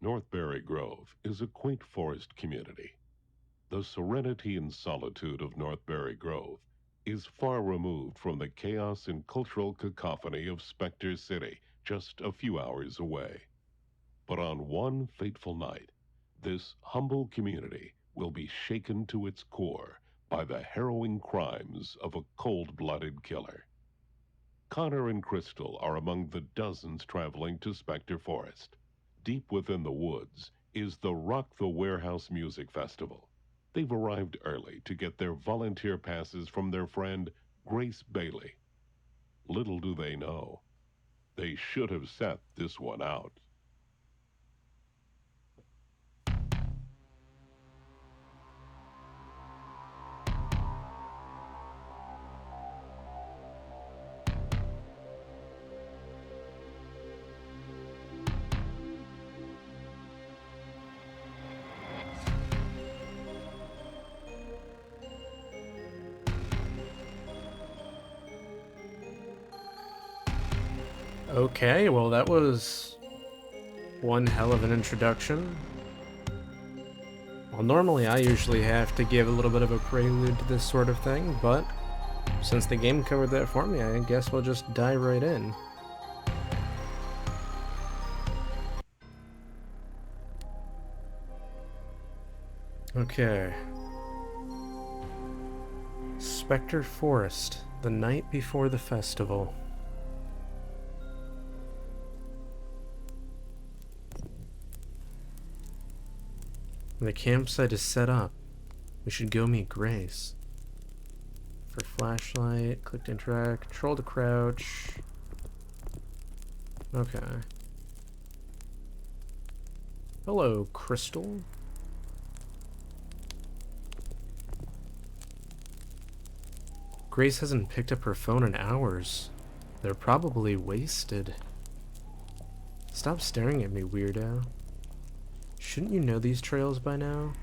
Northbury Grove is a quaint forest community. The serenity and solitude of Northbury Grove is far removed from the chaos and cultural cacophony of Spectre City, just a few hours away. But on one fateful night, this humble community will be shaken to its core by the harrowing crimes of a cold-blooded killer. Connor and Crystal are among the dozens traveling to Spectre Forest. Deep within the woods is the Rock the Warehouse Music Festival. They've arrived early to get their volunteer passes from their friend Grace Bailey. Little do they know, they should have sat this one out. Okay, well that was one hell of an introduction. Well, normally I usually have to give a little bit of a prelude to this sort of thing, but since the game covered that for me, I guess we'll just dive right in. Okay. Spectre Forest, the night before the festival. The campsite is set up. We should go meet Grace. For flashlight, click to interact, control to crouch. Okay. Hello, Crystal. Grace hasn't picked up her phone in hours. They're probably wasted. Stop staring at me, weirdo. Shouldn't you know these trails by now?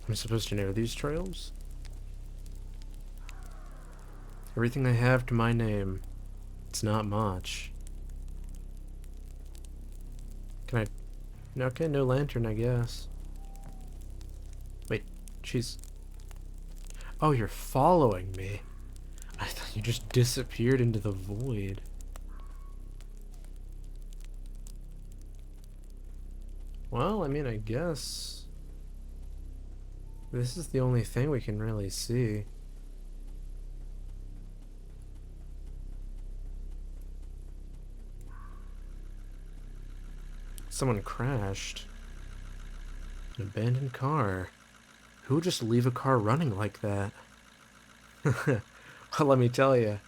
I'm supposed to know these trails? Everything I have to my name. It's not much. Can I... Okay, no lantern, I guess. Wait, she's... Oh, you're following me. I thought you just disappeared into the void. Well, I mean, I guess... This is the only thing we can really see. Someone crashed. An abandoned car. Who would just leave a car running like that? Well, let me tell you.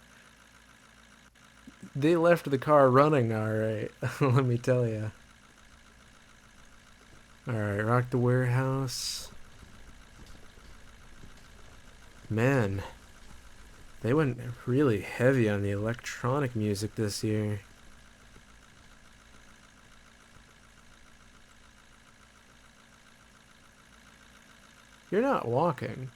They left the car running, alright. Let me tell you. Alright, Rock the Warehouse. Man, they went really heavy on the electronic music this year. You're not walking.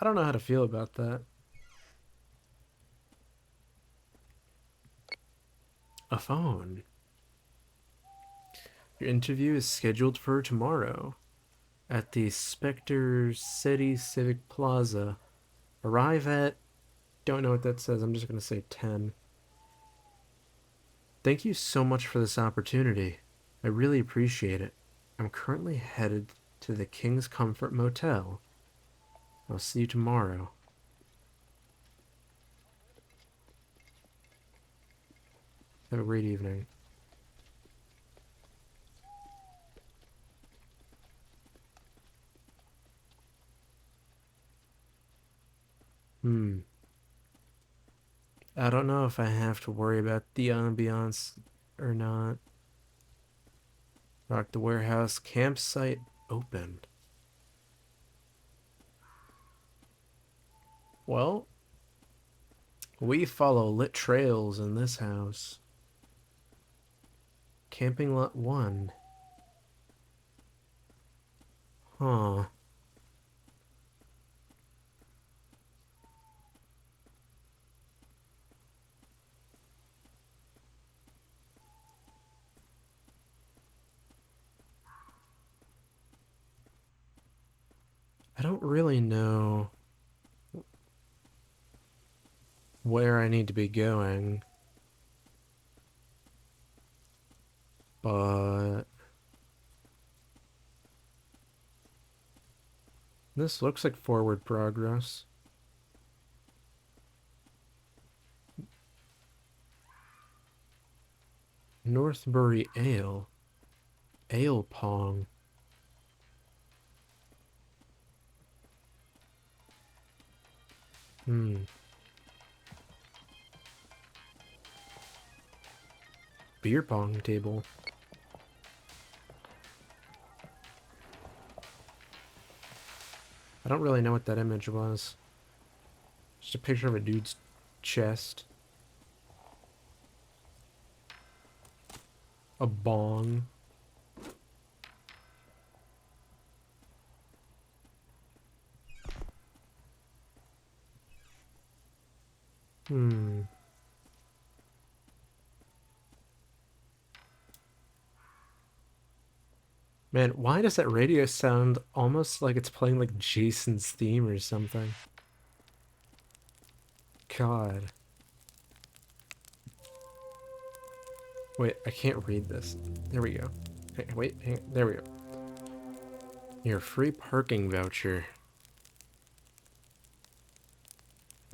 I don't know how to feel about that. A phone. Your interview is scheduled for tomorrow at the Spectre City Civic Plaza. Arrive at... Don't know what that says. I'm just going to say 10. Thank you so much for this opportunity. I really appreciate it. I'm currently headed to the King's Comfort Motel. I'll see you tomorrow. Have a great evening. I don't know if I have to worry about the ambiance or not. Rock the Warehouse campsite open. Well, we follow lit trails in this house. Camping lot 1. Huh. I don't really know where I need to be going, but this looks like forward progress. Northbury Ale. Ale Pong. Beer pong table. I don't really know what that image was. Just a picture of a dude's chest. A bong. Man, why does that radio sound almost like it's playing like Jason's theme or something? God. Wait, I can't read this. There we go. Hey, wait, there we go. Your free parking voucher.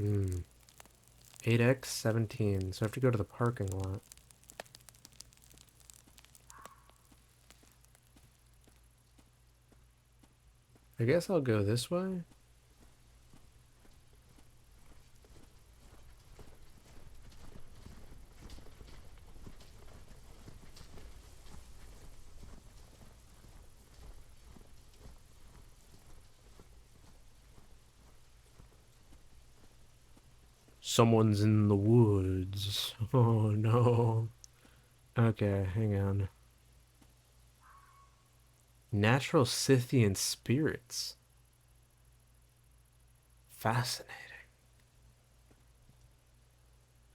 8x17, so I have to go to the parking lot. I guess I'll go this way. Someone's in the woods. Oh no. Okay, hang on. Natural Scythian spirits. Fascinating.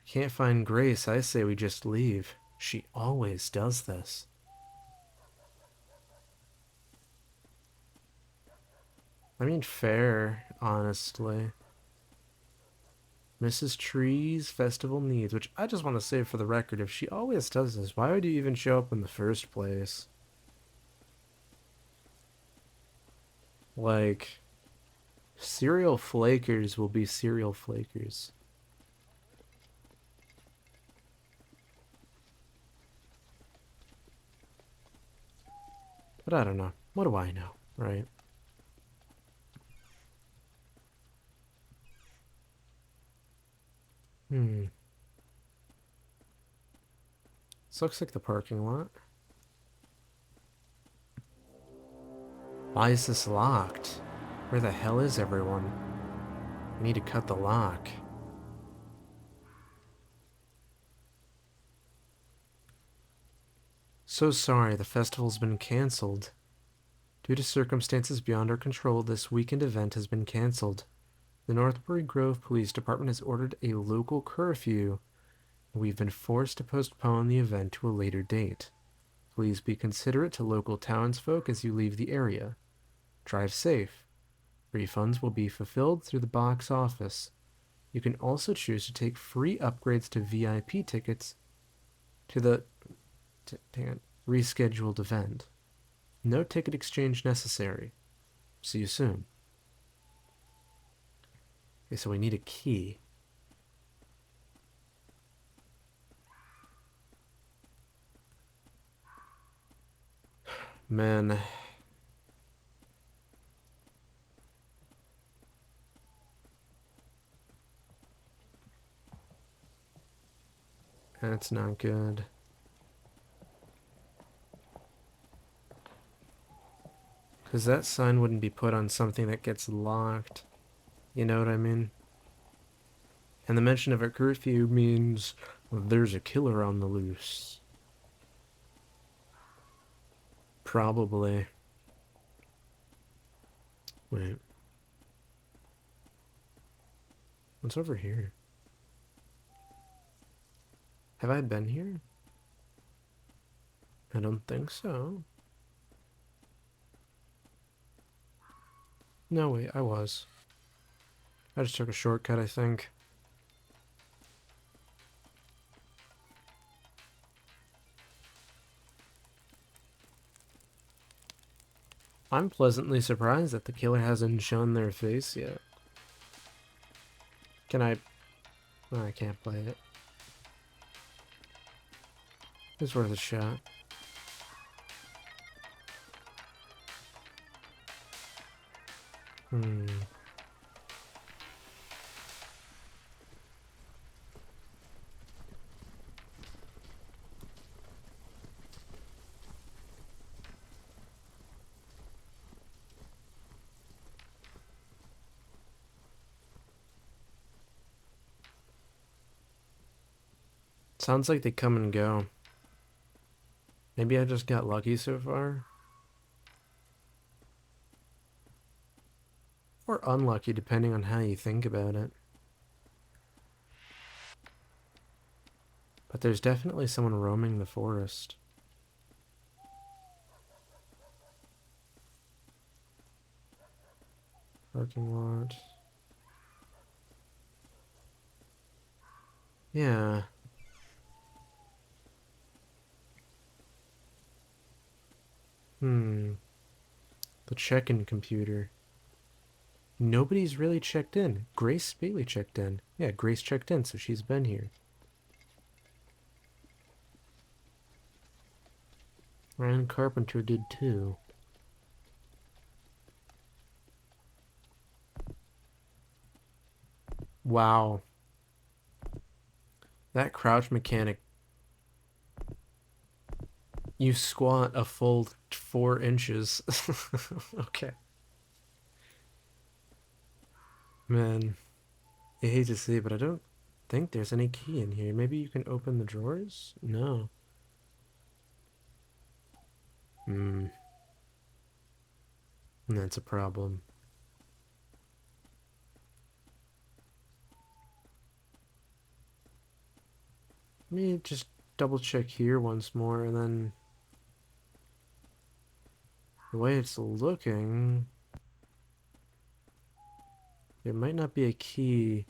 Can't find Grace. I say we just leave. She always does this. I mean, fair, honestly. Mrs. Tree's festival needs, which I just want to say for the record, if she always does this, why would you even show up in the first place? Like, serial flakers will be serial flakers. But I don't know. What do I know, right? This looks like the parking lot. Why is this locked? Where the hell is everyone? I need to cut the lock. So sorry, the festival's been cancelled. Due to circumstances beyond our control, this weekend event has been cancelled. The Northbury Grove Police Department has ordered a local curfew, and we've been forced to postpone the event to a later date. Please be considerate to local townsfolk as you leave the area. Drive safe. Refunds will be fulfilled through the box office. You can also choose to take free upgrades to VIP tickets to the rescheduled event. No ticket exchange necessary. See you soon. Okay, so we need a key. Man. That's not good. Because that sign wouldn't be put on something that gets locked. You know what I mean? And the mention of a curfew means there's a killer on the loose. Probably. Wait. What's over here? Have I been here? I don't think so. No, wait, I was. I just took a shortcut, I think. I'm pleasantly surprised that the killer hasn't shown their face yet. Can I... Oh, I can't play it. It's worth a shot. Hmm. Sounds like they come and go. Maybe I just got lucky so far? Or unlucky, depending on how you think about it. But there's definitely someone roaming the forest. Parking lot. Yeah. Hmm. The check-in computer. Nobody's really checked in. Grace Bailey checked in. Yeah, Grace checked in, so she's been here. Ryan Carpenter did too. Wow. That crouch mechanic. You squat a full 4 inches. Okay. Man, I hate to say it, but I don't think there's any key in here. Maybe you can open the drawers? No. Hmm. That's a problem. Let me just double check here once more, and then the way it's looking, there might not be a key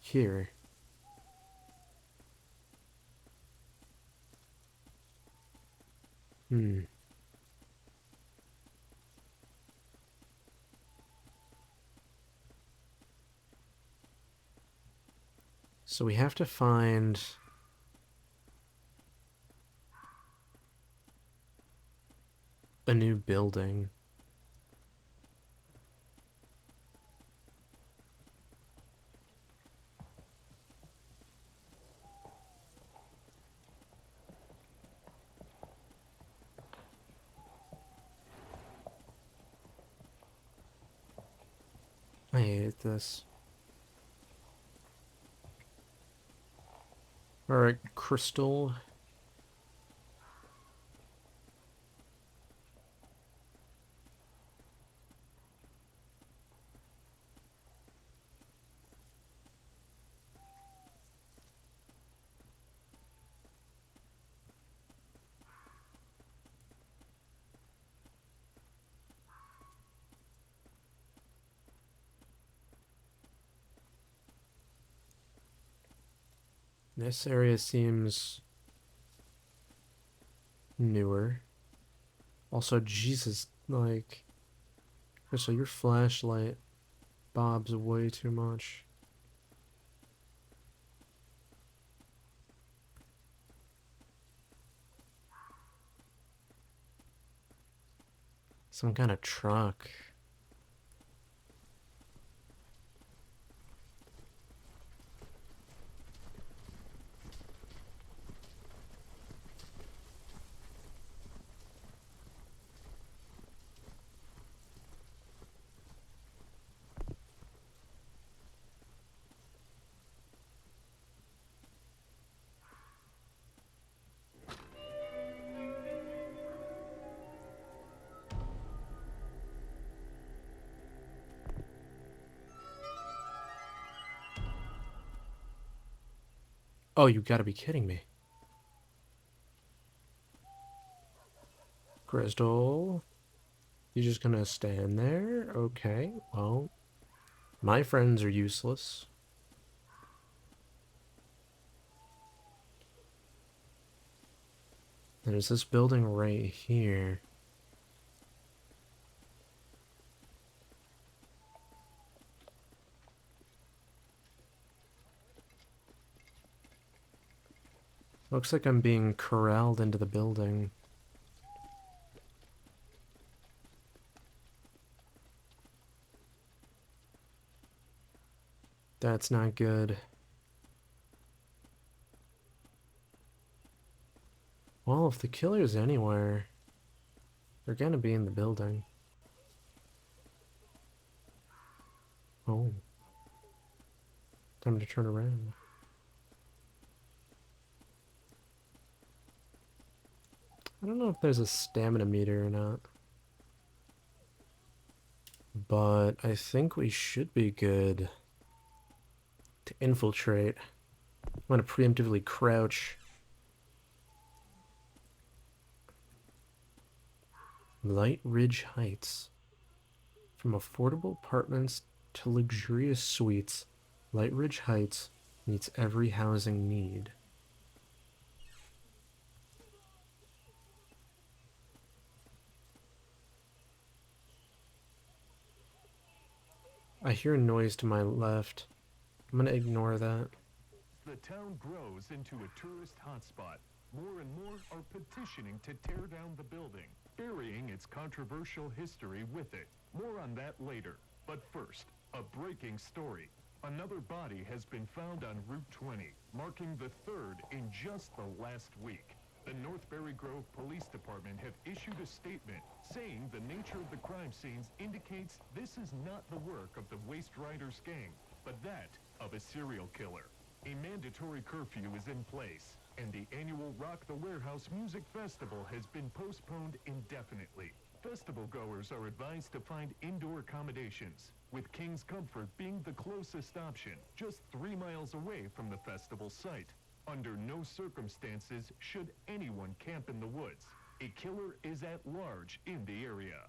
here. Hmm. So we have to find a new building. I hate this. Alright, crystal. This area seems newer. Also, Jesus, like, Crystal, your flashlight bobs way too much. Some kind of truck. Oh, you gotta be kidding me. Crystal? You just gonna stand there? Okay, well, my friends are useless. There's this building right here. Looks like I'm being corralled into the building. That's not good. Well, if the killer's anywhere, they're gonna be in the building. Oh. Time to turn around. I don't know if there's a stamina meter or not. But I think we should be good to infiltrate. I'm gonna preemptively crouch. Light Ridge Heights. From affordable apartments to luxurious suites, Light Ridge Heights meets every housing need. I hear a noise to my left. I'm gonna ignore that. The town grows into a tourist hotspot. More and more are petitioning to tear down the building, burying its controversial history with it. More on that later. But first, a breaking story. Another body has been found on Route 20, marking the third in just the last week. The Northbury Grove Police Department have issued a statement saying the nature of the crime scenes indicates this is not the work of the Waste Riders gang, but that of a serial killer. A mandatory curfew is in place, and the annual Rock the Warehouse Music Festival has been postponed indefinitely. Festival goers are advised to find indoor accommodations, with King's Comfort being the closest option, just 3 miles away from the festival site. Under no circumstances should anyone camp in the woods. A killer is at large in the area.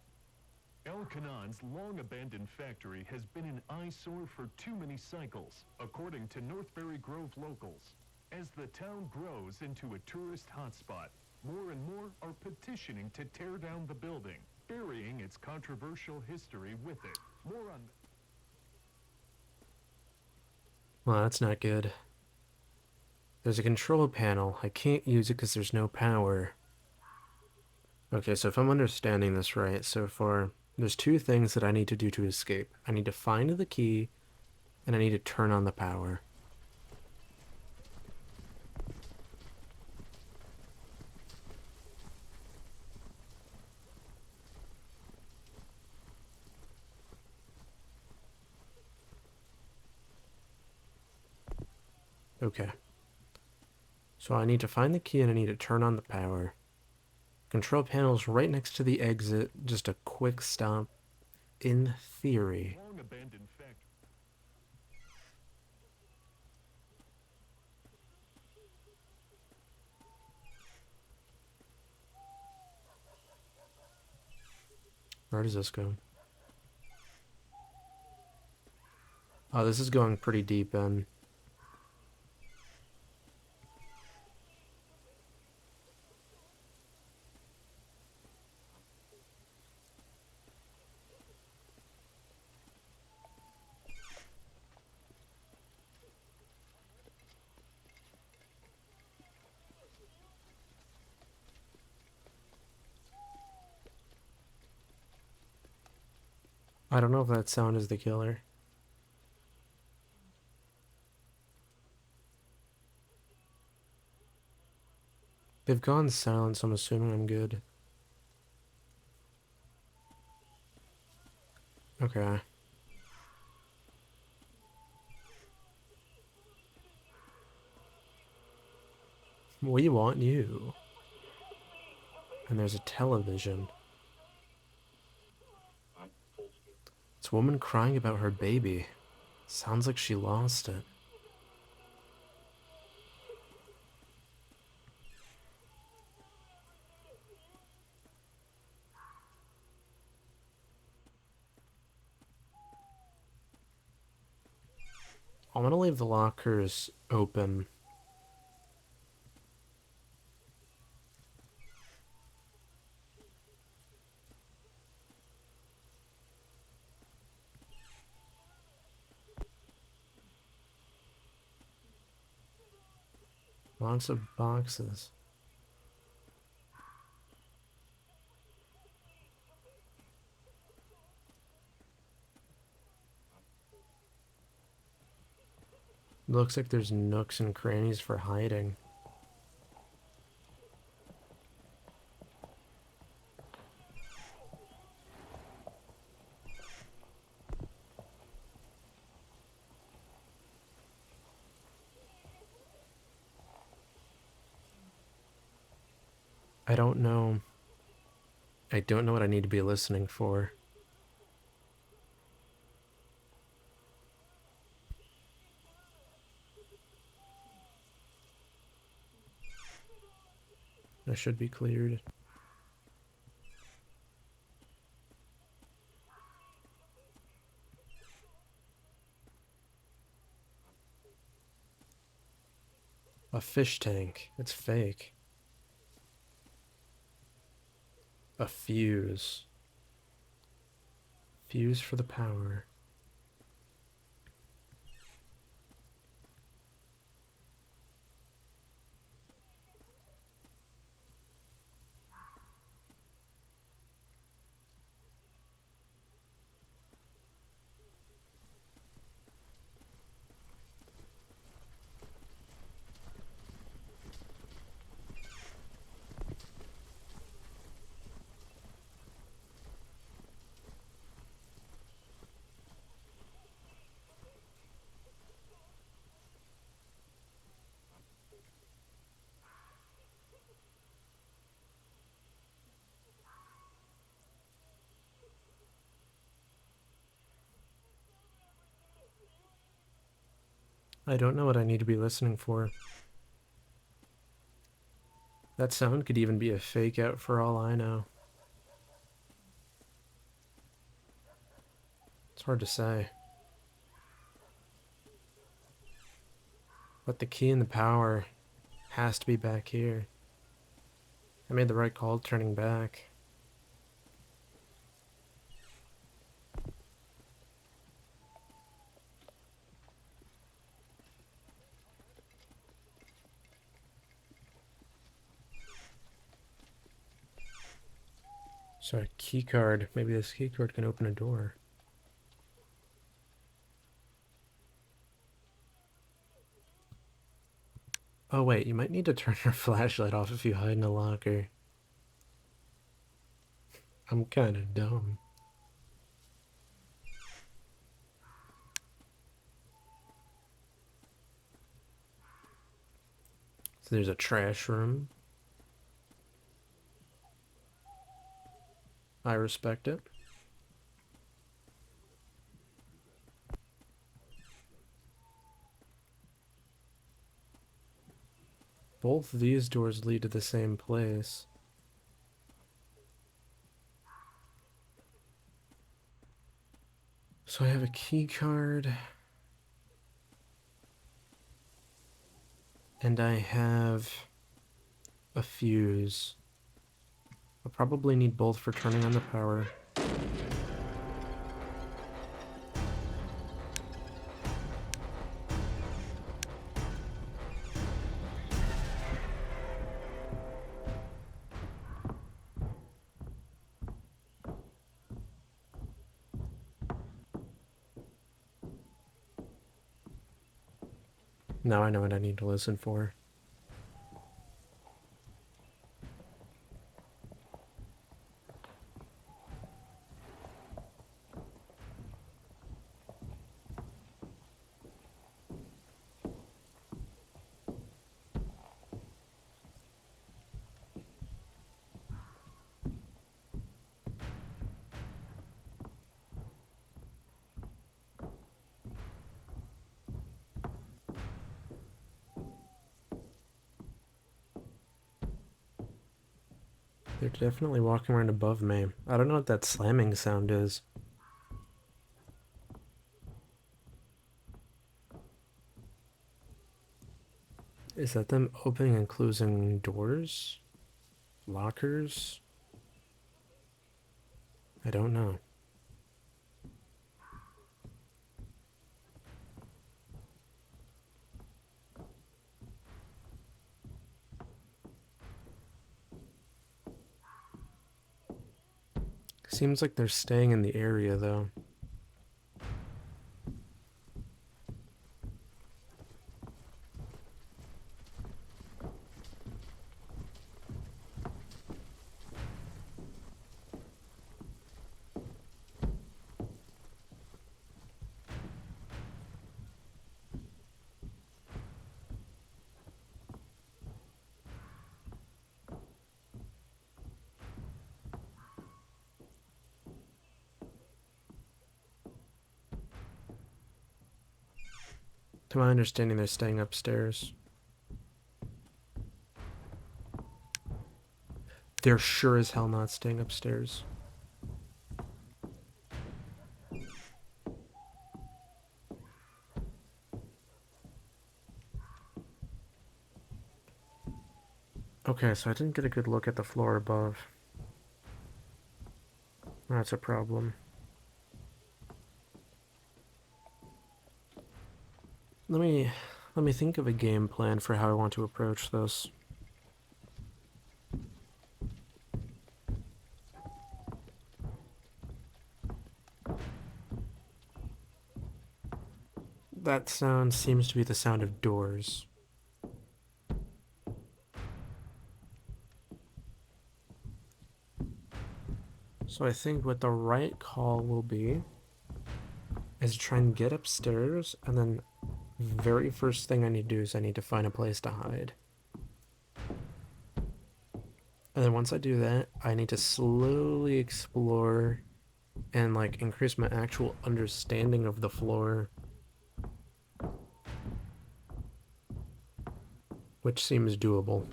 El Canon's long-abandoned factory has been an eyesore for too many cycles, according to Northbury Grove locals. As the town grows into a tourist hotspot, more and more are petitioning to tear down the building, burying its controversial history with it. More on... Well, that's not good. There's a control panel. I can't use it because there's no power. Okay, so if I'm understanding this right so far, there's two things that I need to do to escape. I need to find the key, and I need to turn on the power. Okay. So I need to find the key and I need to turn on the power. Control panel's right next to the exit, just a quick stop. In theory. Long-abandoned factory. Where does this go? Oh, this is going pretty deep in. I don't know if that sound is the killer. They've gone silent, so I'm assuming I'm good. Okay. We want you. And there's a television. It's a woman crying about her baby. Sounds like she lost it. I'm gonna leave the lockers open. Lots of boxes. Looks like there's nooks and crannies for hiding. I don't know. I don't know what I need to be listening for. I should be cleared. A fish tank. It's fake. A fuse. Fuse for the power. I don't know what I need to be listening for. That sound could even be a fake out for all I know. It's hard to say. But the key and the power has to be back here. I made the right call turning back. So a key card. Maybe this key card can open a door. Oh wait, you might need to turn your flashlight off if you hide in a locker. I'm kinda dumb. So there's a trash room. I respect it. Both these doors lead to the same place. So I have a key card. And I have a fuse. I'll probably need both for turning on the power. Now I know what I need to listen for. They're definitely walking around above me. I don't know what that slamming sound is. Is that them opening and closing doors? Lockers? I don't know. Seems like they're staying in the area, though. To my understanding, they're staying upstairs. They're sure as hell not staying upstairs. Okay, so I didn't get a good look at the floor above. That's a problem. Let me think of a game plan for how I want to approach this. That sound seems to be the sound of doors. So I think what the right call will be is try and get upstairs, and then very first thing I need to do is I need to find a place to hide. And then once I do that, I need to slowly explore and like increase my actual understanding of the floor, which seems doable.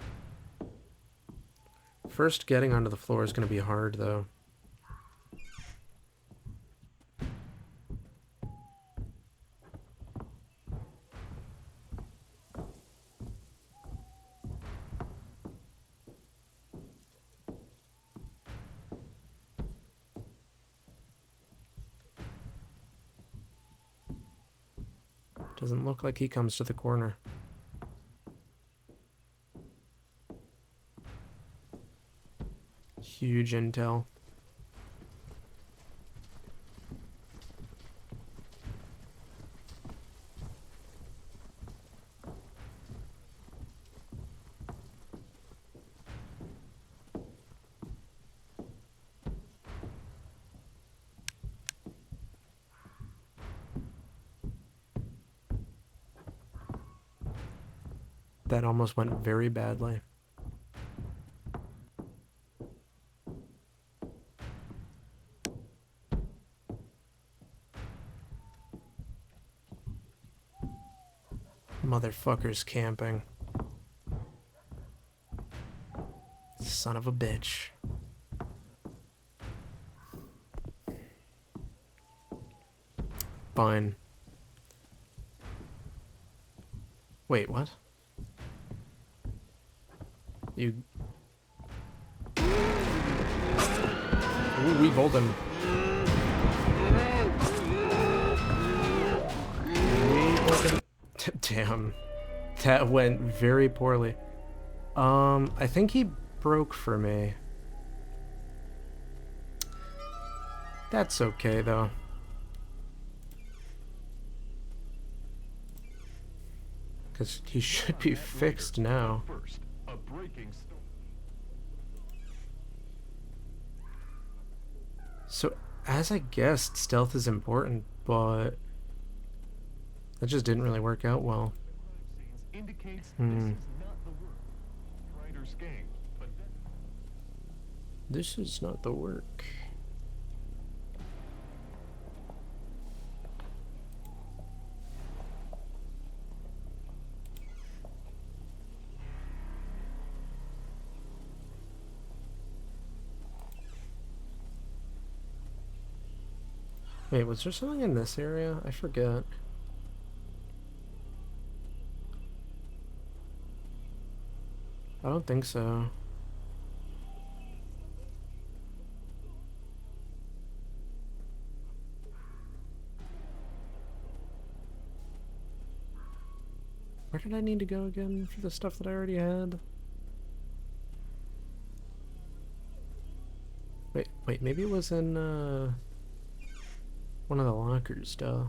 First, getting onto the floor is going to be hard, though. Doesn't look like he comes to the corner. Huge intel. That almost went very badly. Motherfucker's camping. Son of a bitch. Fine. Wait, what? You... Ooh, we bowled him. Damn. That went very poorly. I think he broke for me. That's okay, though. Because he should be fixed now. So, as I guessed, stealth is important, but that just didn't really work out well. This is not the work. Wait, was there something in this area? I forget. I don't think so. Where did I need to go again for the stuff that I already had? Wait, maybe it was in, one of the lockers, duh.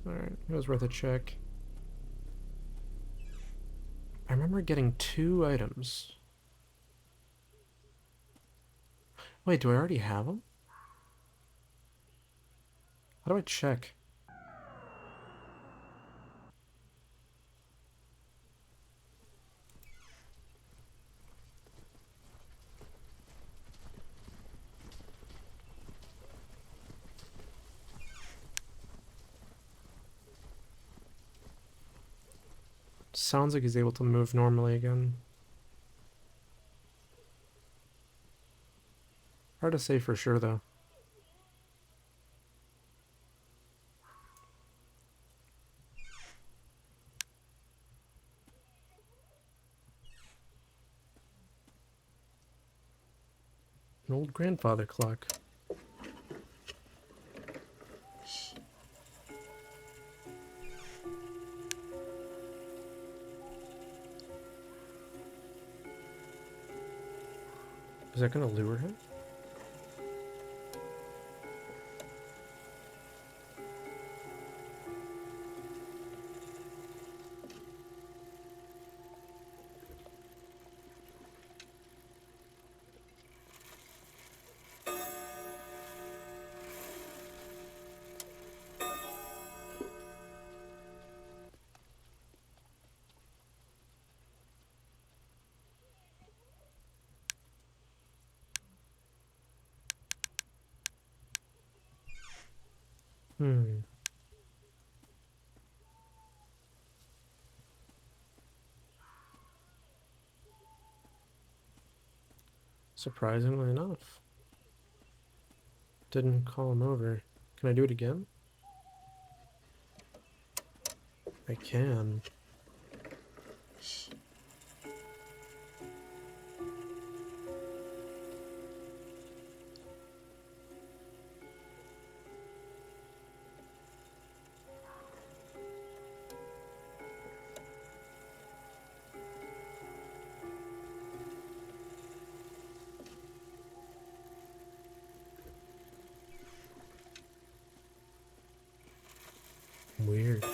Alright, it was worth a check. I remember getting 2 items. Wait, do I already have them? How do I check? Sounds like he's able to move normally again. Hard to say for sure, though. An old grandfather clock. Is that gonna lure him? Hmm. Surprisingly enough. Didn't call him over. Can I do it again? I can. Weird.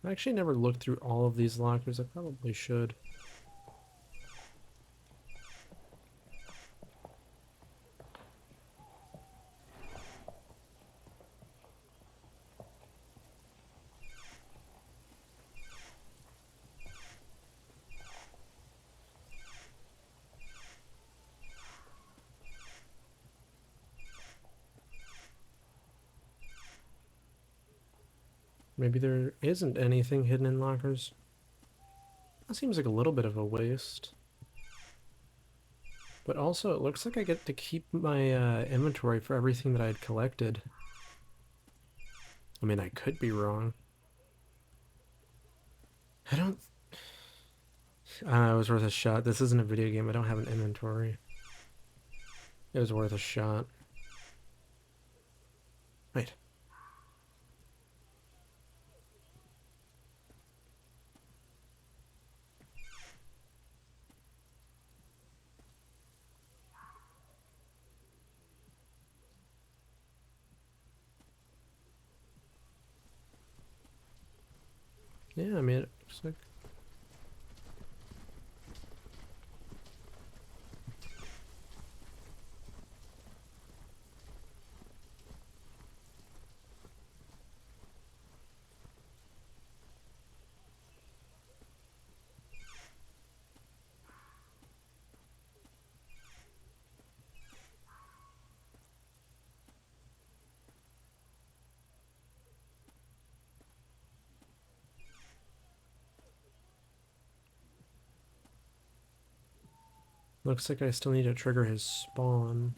I actually never looked through all of these lockers. I probably should. Maybe there isn't anything hidden in lockers. That seems like a little bit of a waste. But also, it looks like I get to keep my inventory for everything that I had collected. I mean, I could be wrong. I don't... it was worth a shot. This isn't a video game. I don't have an inventory. It was worth a shot. Wait. Yeah, I mean, it looks like... Looks like I still need to trigger his spawn.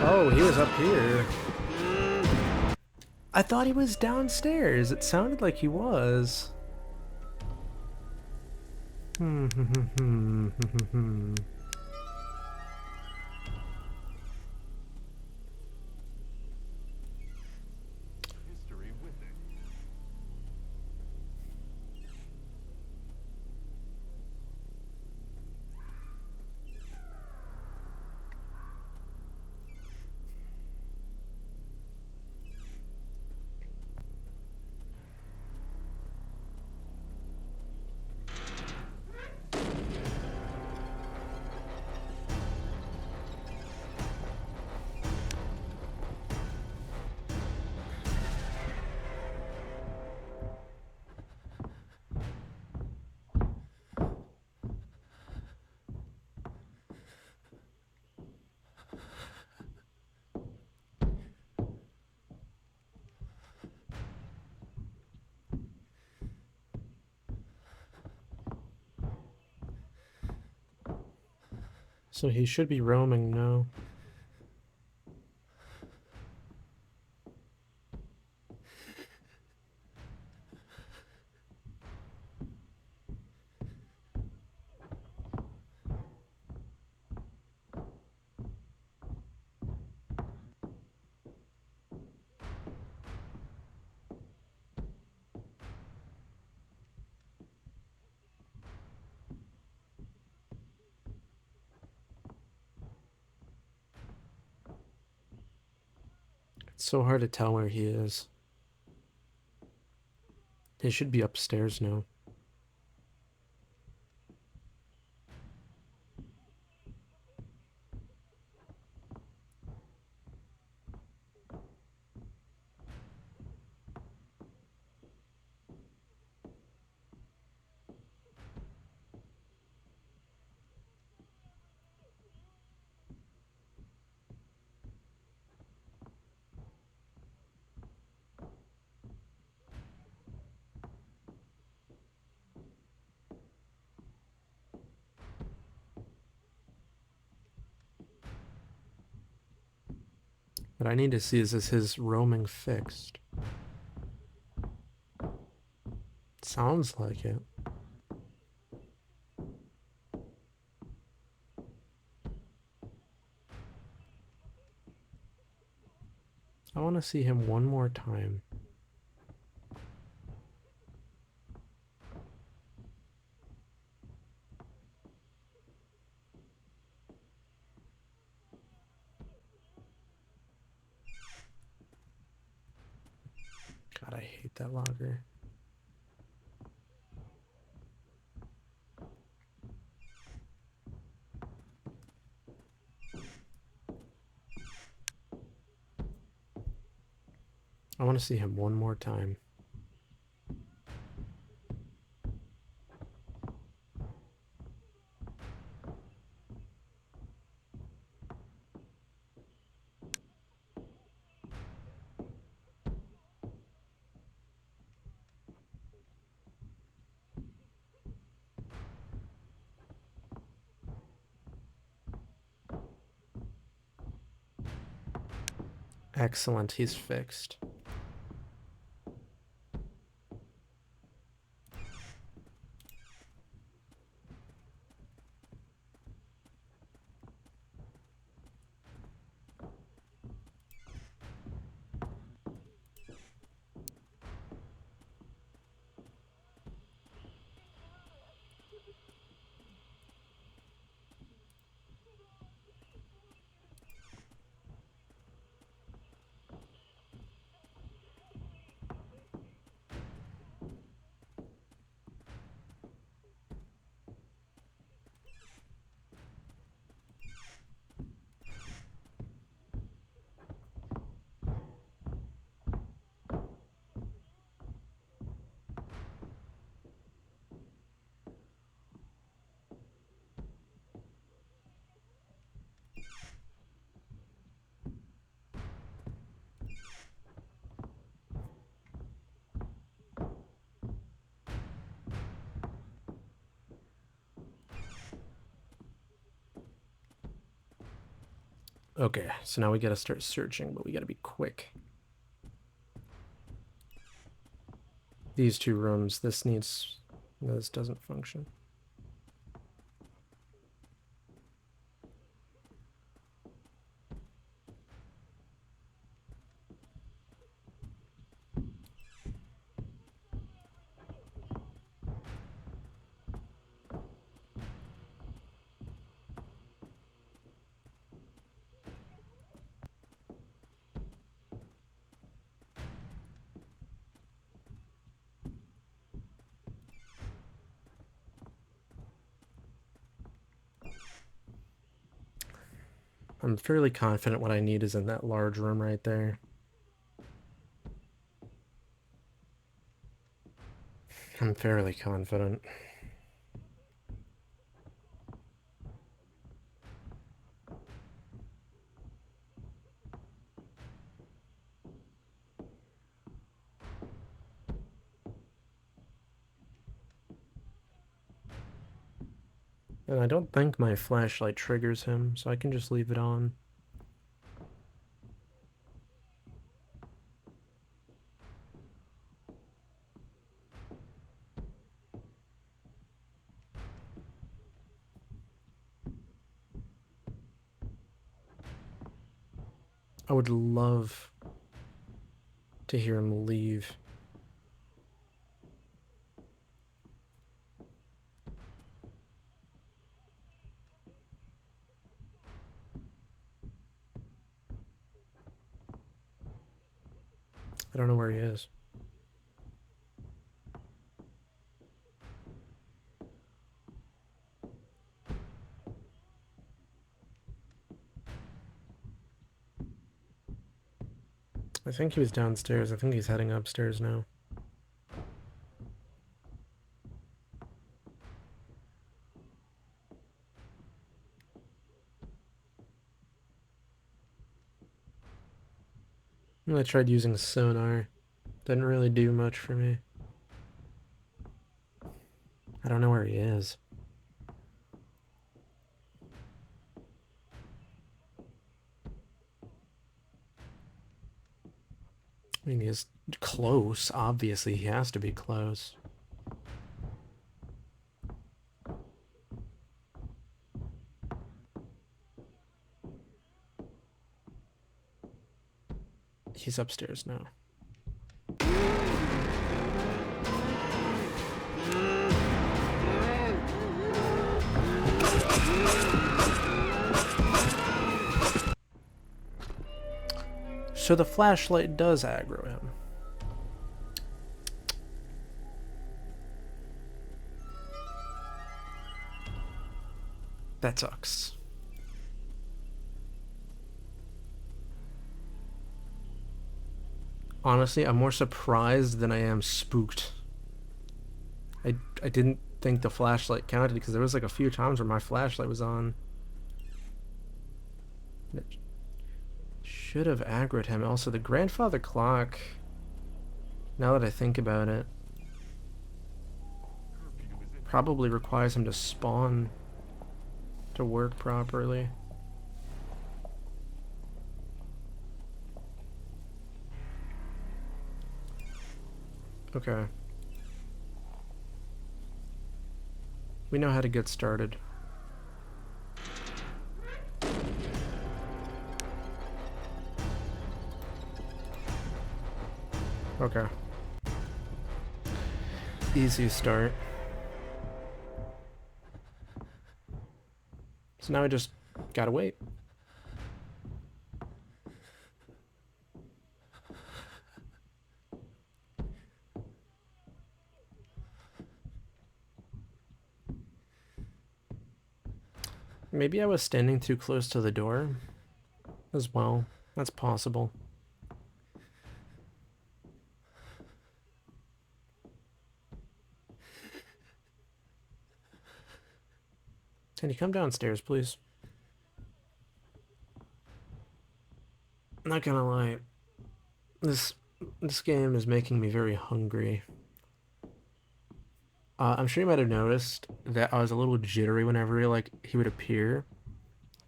Oh, he was up here. I thought he was downstairs. It sounded like he was. History with it. So he should be roaming now. It's so hard to tell where he is. He should be upstairs now. What I need to see is his roaming fixed? Sounds like it. I want to see him one more time. God, I hate that logger. I want to see him one more time. Excellent, he's fixed. Okay, so now we gotta start searching, but we gotta be quick. These two rooms, this doesn't function. I'm fairly confident what I need is in that large room right there. I'm fairly confident. And I don't think my flashlight triggers him, so I can just leave it on. I would love to hear him leave. I don't know where he is. I think he was downstairs. I think he's heading upstairs now. I tried using sonar. Didn't really do much for me. I don't know where he is. I mean, he's close. Obviously, he has to be close. He's upstairs now. So the flashlight does aggro him. That sucks. Honestly, I'm more surprised than I am spooked. I didn't think the flashlight counted because there was like a few times where my flashlight was on. It should have aggroed him. Also, the grandfather clock, now that I think about it, probably requires him to spawn to work properly. Okay. We know how to get started. Okay. Easy start. So now I just gotta wait. Maybe I was standing too close to the door as well. That's possible. Can you come downstairs, please? I'm not gonna lie. This game is making me very hungry. I'm sure you might have noticed that I was a little jittery whenever he would appear.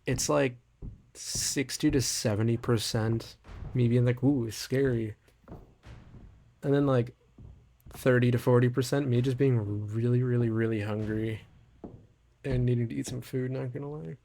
It's like 60 to 70% me being like, ooh, it's scary. And then like 30 to 40% me just being really, really, really hungry and needing to eat some food, not gonna lie.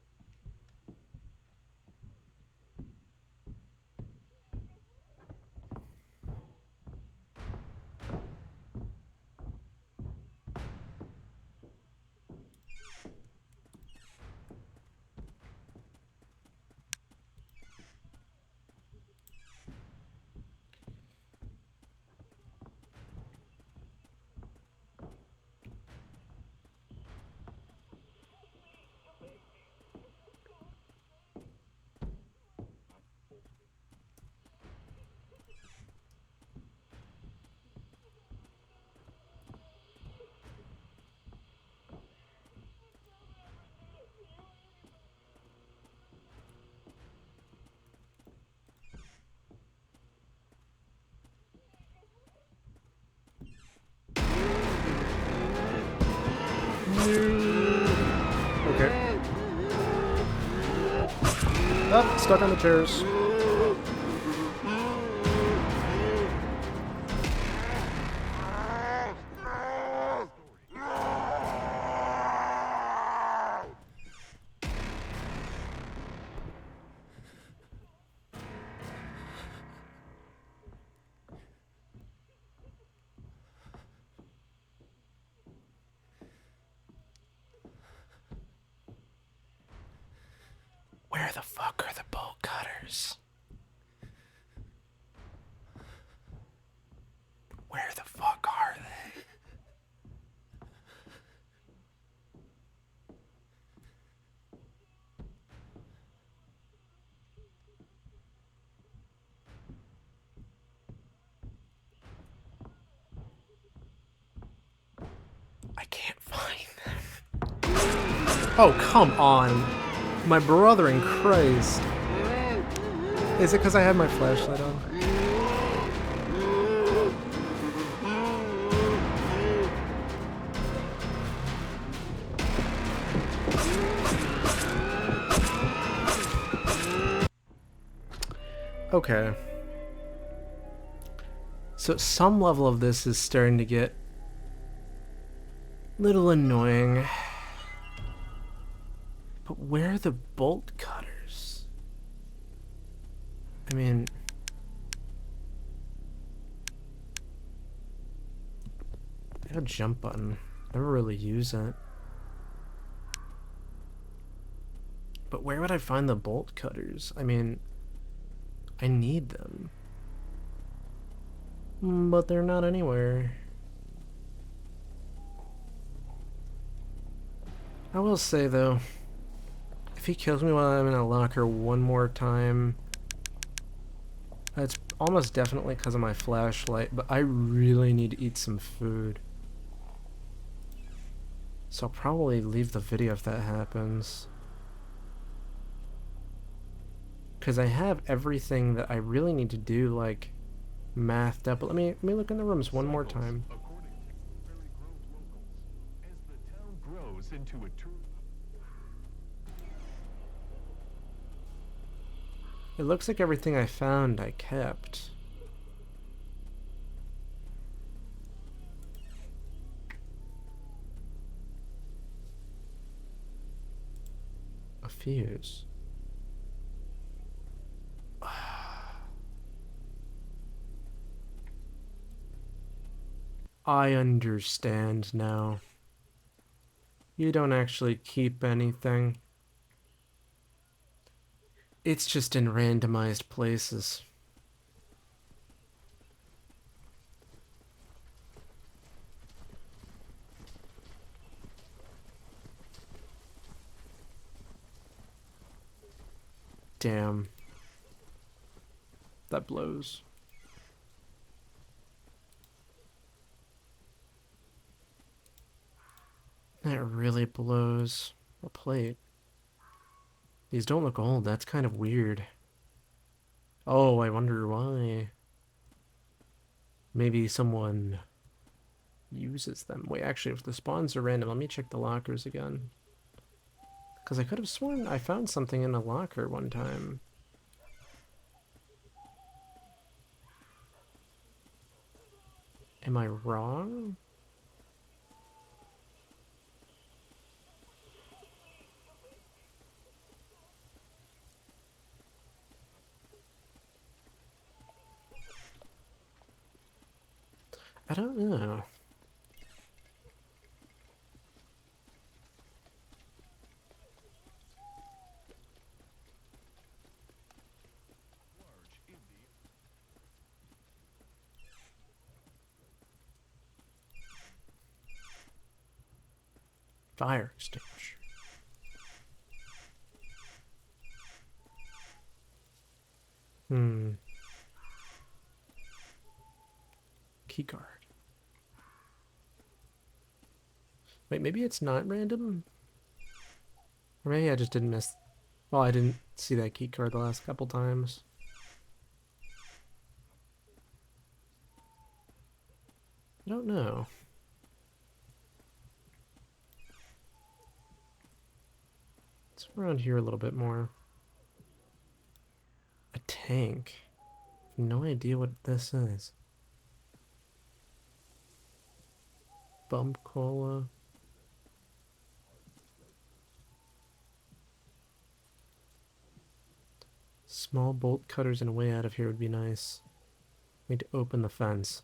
Okay. Oh, stuck on the chairs. Where the fuck are the bolt cutters? Where the fuck are they? I can't find them. Oh, come on. My brother in Christ. Is it because I had my flashlight on? Okay. So some level of this is starting to get a little annoying. But where are the bolt cutters? I mean... I have a jump button. Never really use it. But where would I find the bolt cutters? I mean... I need them. But they're not anywhere. I will say though, if he kills me while I'm in a locker one more time, that's almost definitely because of my flashlight, but I really need to eat some food. So I'll probably leave the video if that happens. Because I have everything that I really need to do, like, mathed up. But let me look in the rooms one more time. According to Northbury Grove locals, as the town grows into a It looks like everything I found I kept. A fuse. I understand now. You don't actually keep anything. It's just in randomized places. Damn. That blows. That really blows. A plate. These don't look old. That's kind of weird. Oh, I wonder why. Maybe someone uses them. Wait, actually, if the spawns are random, let me check the lockers again. Because I could have sworn I found something in a locker one time. Am I wrong? I don't know. Fire extinguisher. Keycard. Wait, maybe it's not random? Or maybe I just didn't miss... Well, I didn't see that keycard the last couple times. I don't know. Let's around here a little bit more. A tank. No idea what this is. Bump cola. Small bolt cutters and a way out of here would be nice. Need to open the fence.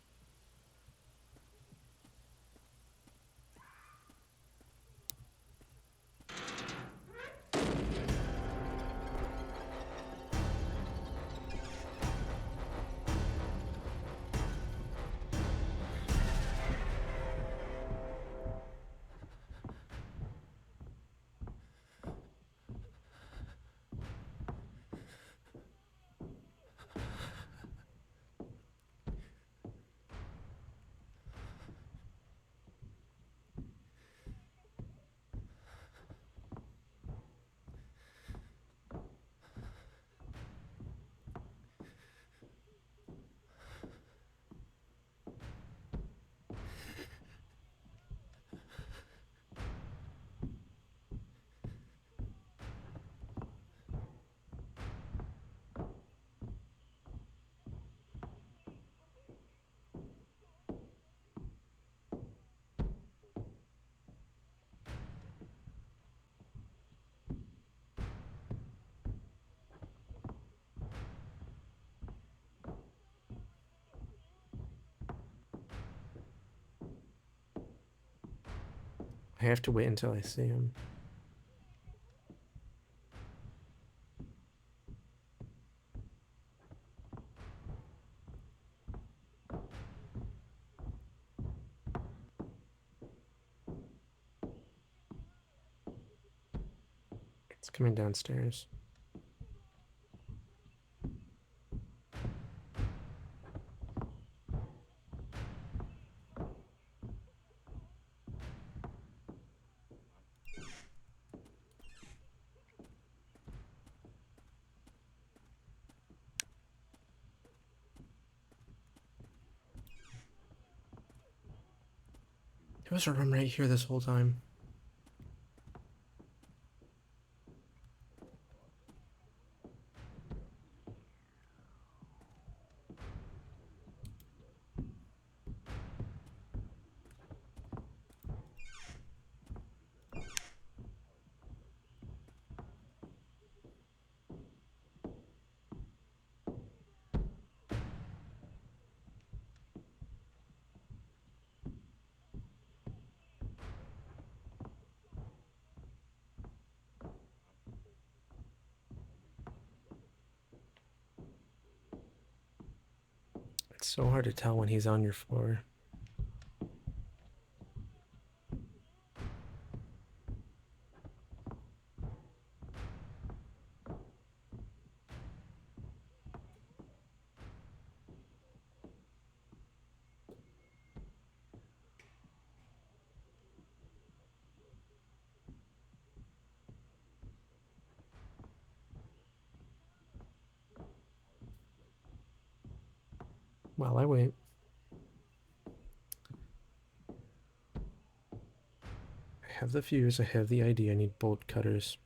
I have to wait until I see him. It's coming downstairs. There was a room right here this whole time. It's so hard to tell when he's on your floor. While I wait. I have the fuse, I have the ID, I need bolt cutters.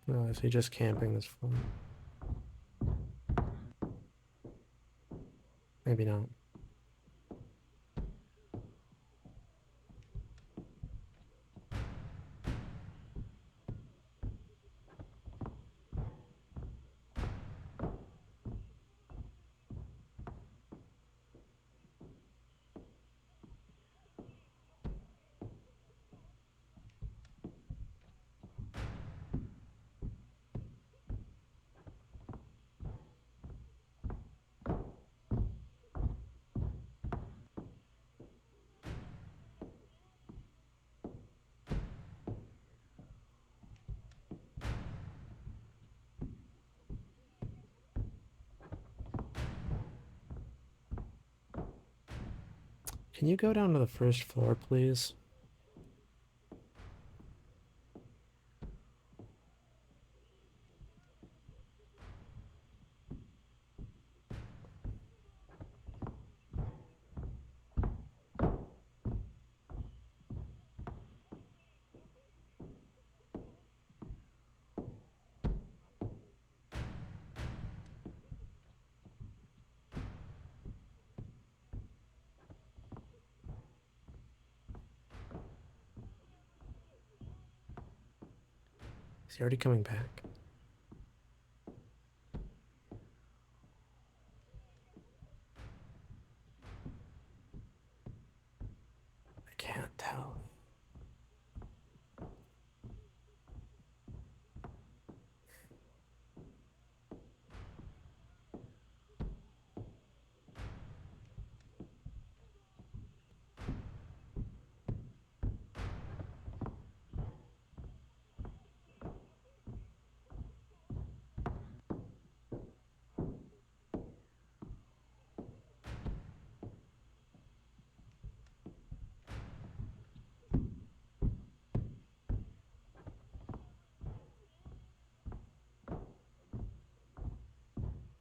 No, is he just camping this far? Maybe not. Can you go down to the first floor, please? Is he already coming back? I can't tell.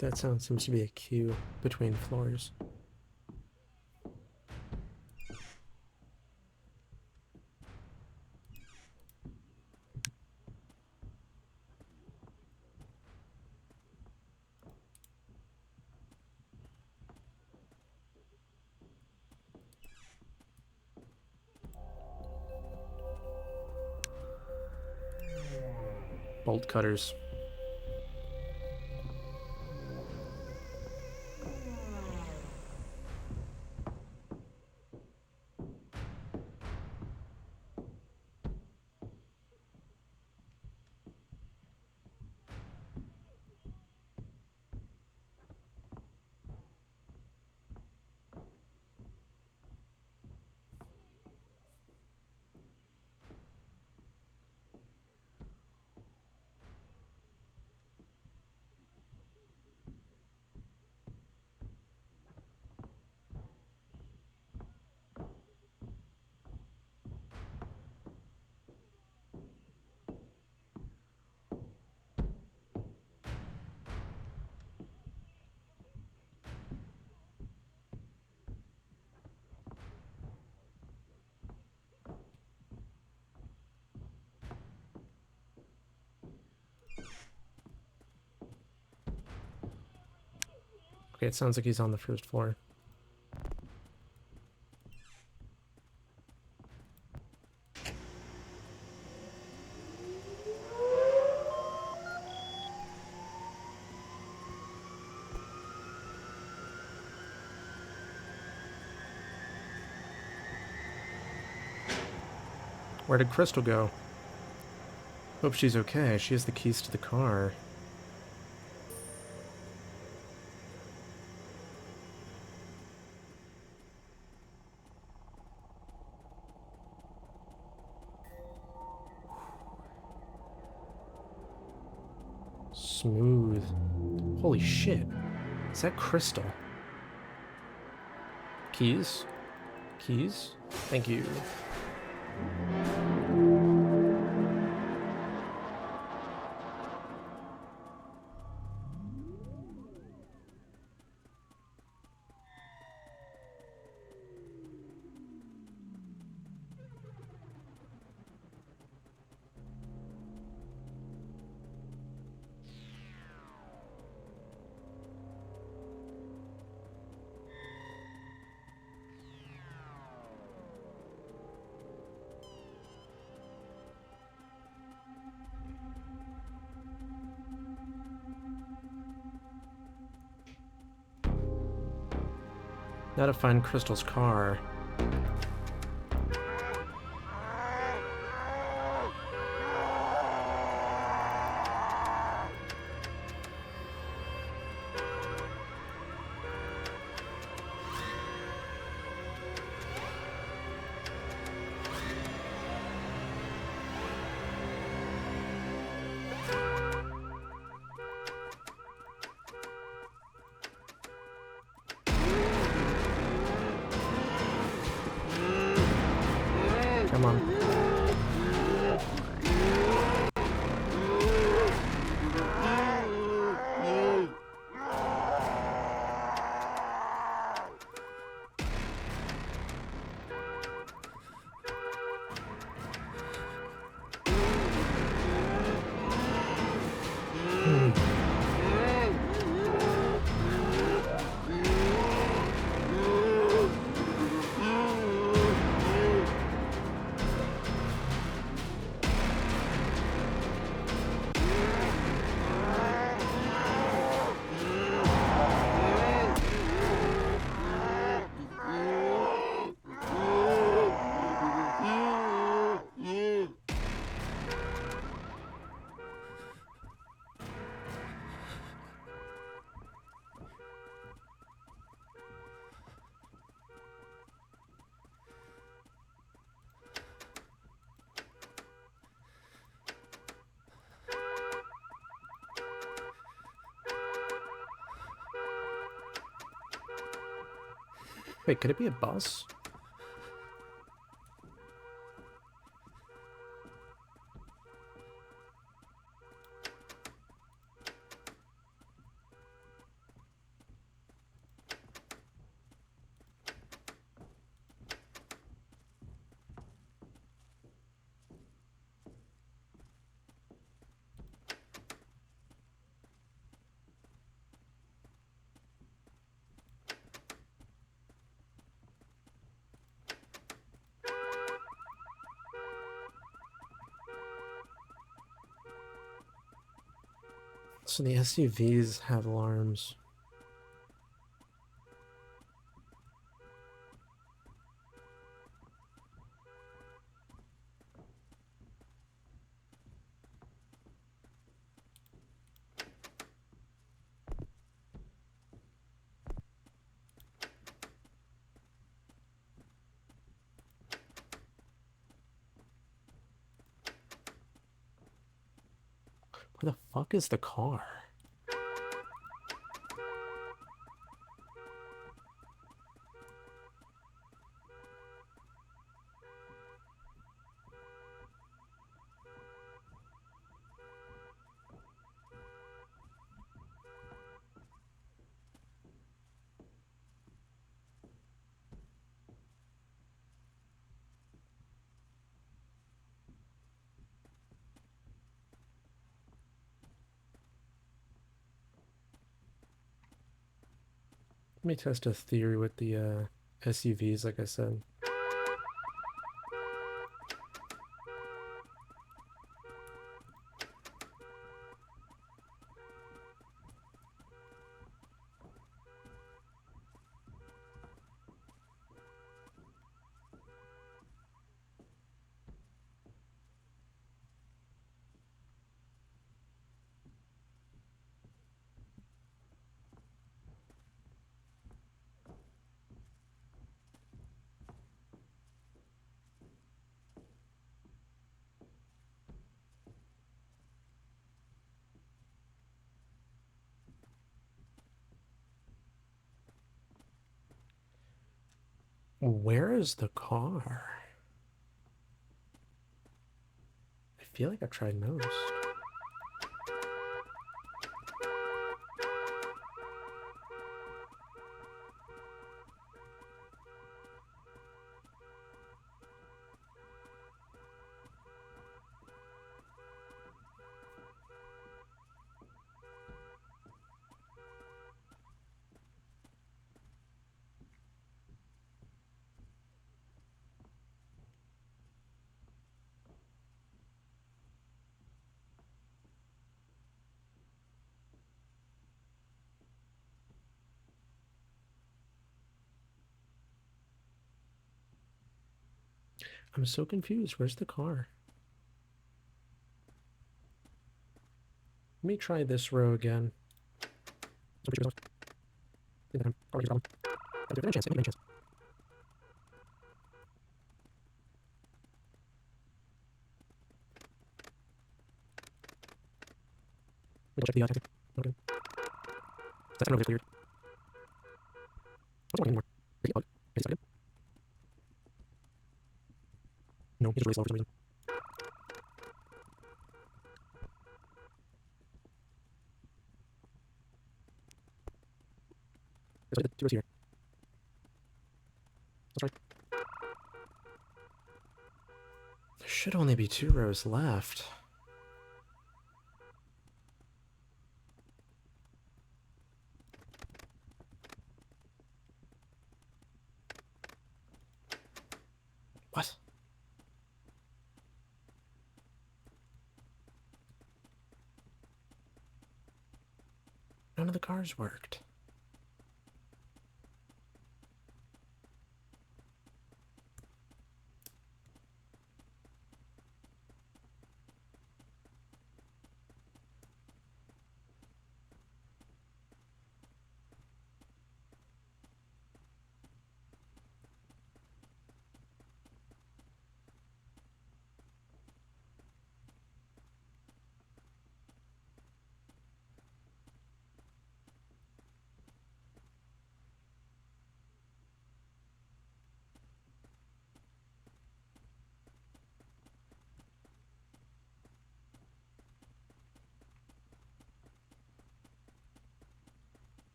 That sound seems to be a queue between floors. Bolt cutters. Okay, it sounds like he's on the first floor. Where did Crystal go? Hope she's okay. She has the keys to the car. Smooth. Holy shit. Is that Crystal? Keys? Keys? Thank you. Now to find Crystal's car. Come on. Wait, could it be a bus? So the SUVs have alarms. Where the fuck is the car? Let me test a theory with the SUVs, like I said. Where is the car? I feel like I've tried most. I'm so confused. Where's the car? Let me try this row again. No, he's really slow for some reason. There's like 2 rows here. That's right. There should only be 2 rows left. What? None of the cars worked.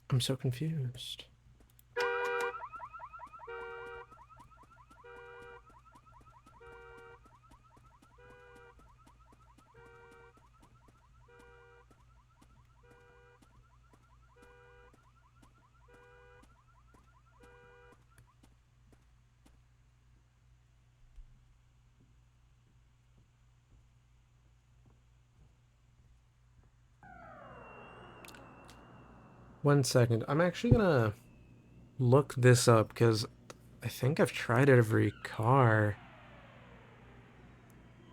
I'm so confused. One second. I'm actually gonna look this up because I think I've tried every car.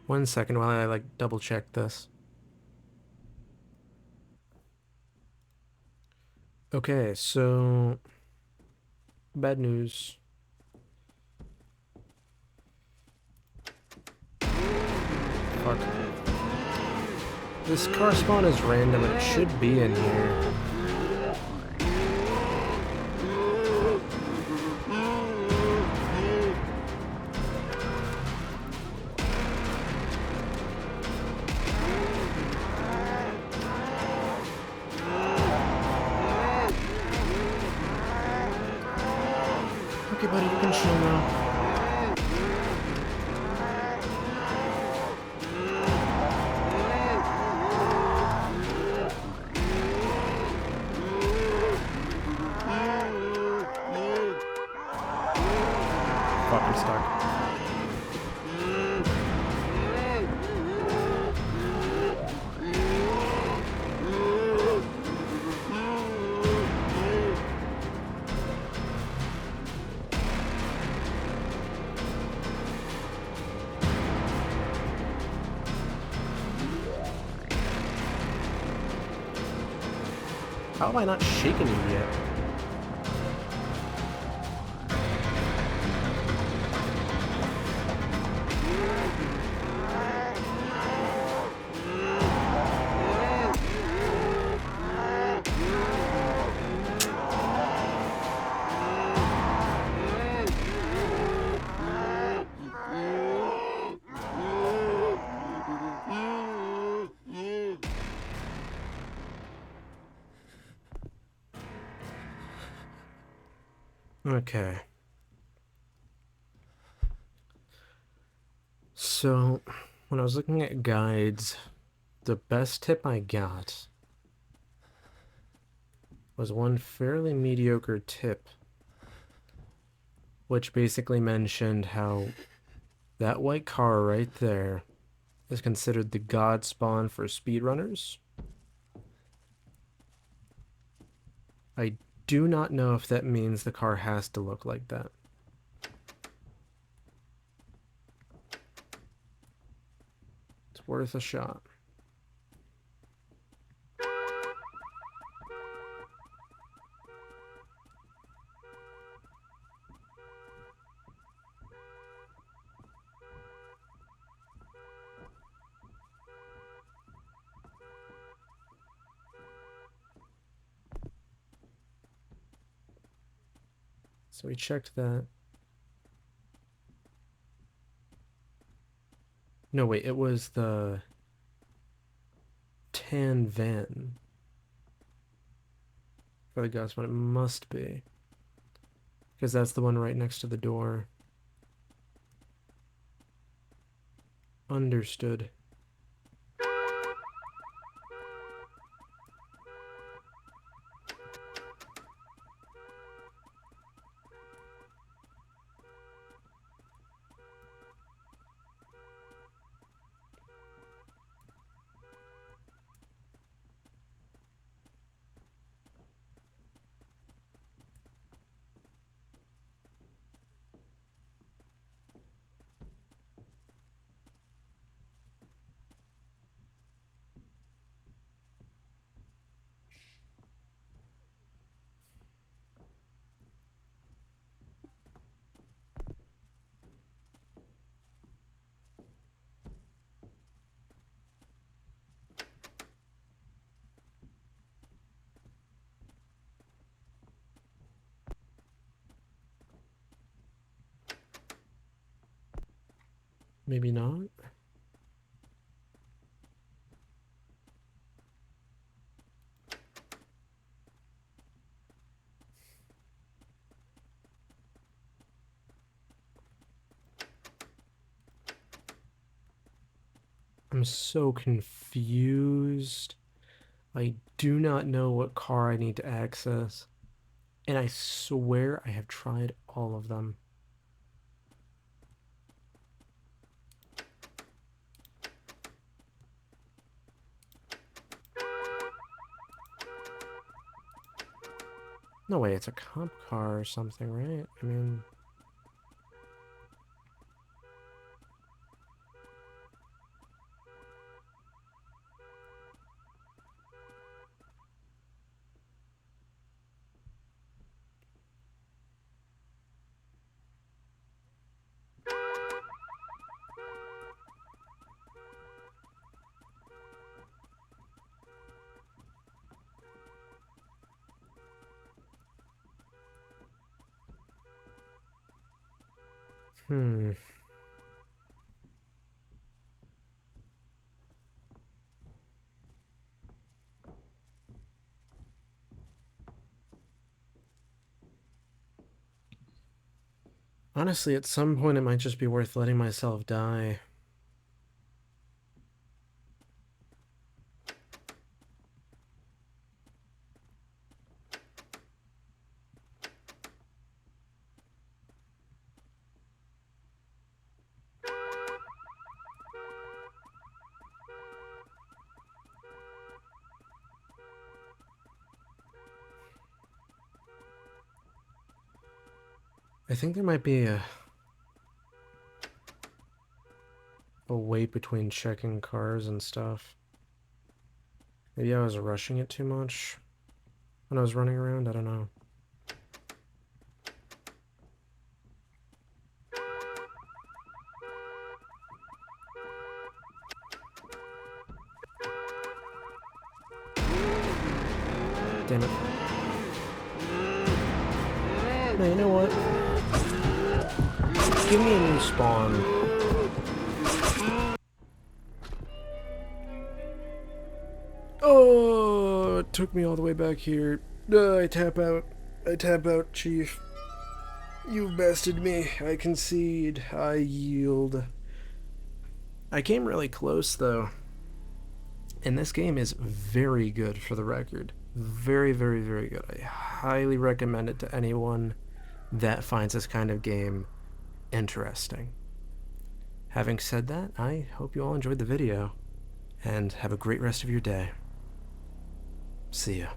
One second while I like double check this. Okay, so bad news. Fuck. This car spawn is random and it should be in here. Okay, buddy, you can chill now. Fuck, I'm stuck. How am I not shaking you yet? Okay. So, when I was looking at guides, the best tip I got was one fairly mediocre tip, which basically mentioned how that white car right there is considered the god spawn for speedrunners. I do not know if that means the car has to look like that. It's worth a shot. So we checked that. No, wait, it was the tan van for the ghost one. It must be. Because that's the one right next to the door. Understood. Maybe not. I'm so confused. I do not know what car I need to access. And I swear I have tried all of them. No way, it's a cop car or something, right? I mean... Honestly, at some point it might just be worth letting myself die. I think there might be a wait between checking cars and stuff. Maybe I was rushing it too much when I was running around, I don't know. Damn it. No, you know what? Give me a new spawn. Oh, it took me all the way back here. I tap out. I tap out, Chief. You've bested me. I concede. I yield. I came really close, though. And this game is very good, for the record. Very, very, very good. I highly recommend it to anyone that finds this kind of game interesting. Having said that, I hope you all enjoyed the video, and have a great rest of your day. See ya.